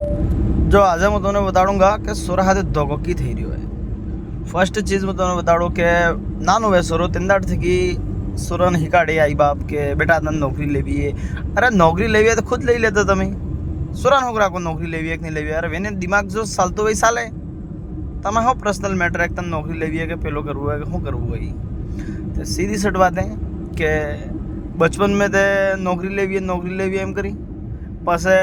जो आज मैं तुम्हें बताऊंगा कि सोरा हाथे धोखो की થઈ રહ્યો है। फर्स्ट चीज मैं तुम्हें बताड़ो के नानो वे सोरो तिंदाड़ थी कि सोरन हिकाड़े आई बाप के बेटा तने नौकरी लेवी है। अरे नौकरी लेवी है तो खुद ले लेता तमें। सोरा नौकरा को नौकरी लेवी है कि नहीं लेवी है? अरे वेने दिमाग जो सालतो वही साले तमें हो पर्सनल मैटर है तने नौकरी लेवी है कि पेलो करवो है कि हूँ करवो है। तो सीधी सट बात है कि बचपन में ते नौकरी लेवी एम करी पासे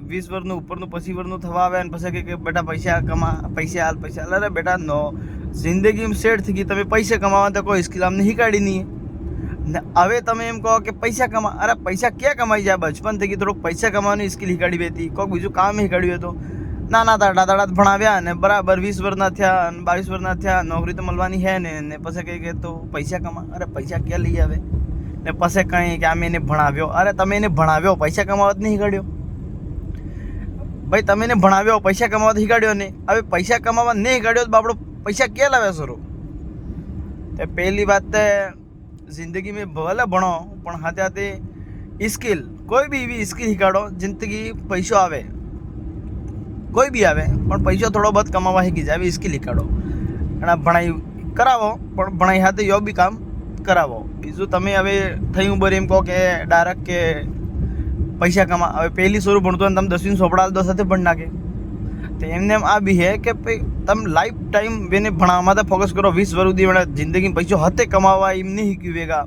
20 વર્ષનું ઉપરનું પછી વર્ષનું થવા આવે અને પછી કે બેટા પૈસા કમા પૈસા હાલ અરે બેટા નો જિંદગીમાં સેટ થઈ ગઈ તમે પૈસા કમાવા તો કોઈ સ્કિલ અમને શીખવાડી નહીં ને હવે તમે એમ કહો કે પૈસા કમા અરે પૈસા ક્યાં કમાઈ જાય બચપન થઈ ગઈ થોડુંક પૈસા કમાવાની સ્કિલ શીખવાડી હતી કોઈક બીજું કામ શીખવાડ્યું હતું નાના દાડા ભણાવ્યા ને બરાબર 20 વર્ષના થયા અને 22 વર્ષના થયા નોકરી તો મળવાની હે ને પછી કે તો પૈસા કમા અરે પૈસા ક્યાં લઈ આવે ને પછી કંઈ કે આમે એને ભણાવ્યો અરે તમે એને ભણાવ્યો પૈસા કમાવત નહીં શીખવાડ્યો ભાઈ તમે એને ભણાવ્યો પૈસા કમાવત શીખવાડ્યો ને હવે પૈસા કમાવા નહીં શીખવાડ્યો તો બાપડો પૈસા ક્યાં લાવે સરો તો પહેલી વાત તો જિંદગી में ભલે ભણો પણ હાથે હાથે સ્કિલ કોઈ બી એવી સ્કિલ શીખવાડો જિંદગી પૈસો આવે કોઈ બી આવે પણ પૈસો થોડો બહુ કમાવા શીખી જાય એવી સ્કિલ શીખવાડો અને ભણાઈ કરાવો પણ ભણાઈ હાથે યો બી કામ કરાવો બીજું તમે હવે થયું બર એમ કહો કે ડાયરેક્ટ કે પૈસા કમા હવે પહેલી શરૂ ભણતો ને તમે 10वीं સોપડા દો સાથે ભણ નાખે તો એમને એમ આ બી હે કે તમે લાઈફ ટાઈમ વેને ભણાવવામાં તો ફોકસ કરો 20 વર્ષ સુધી વડે જિંદગી પૈસો હાથે કમાવા એમ નહીં શીખ્યું વેગા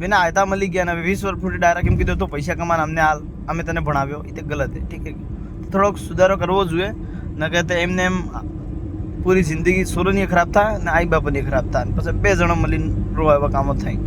વેને આયતા મળી ગયા ને 20 વર્ષ ફૂટી ડાયરેક્ટ એમ કીધું તો પૈસા કમાને અમને હાલ અમે તને ભણાવ્યો એ તો ગલત હે ઠીક હે થોડોક સુધારો કરવો જોઈએ ન કે એમને એમ પૂરી જિંદગી સોરોની ખરાબ થાય ને આઈ બાપની ખરાબ થાય પછી બે જણા મળીને રોવા એવા કામો થાય।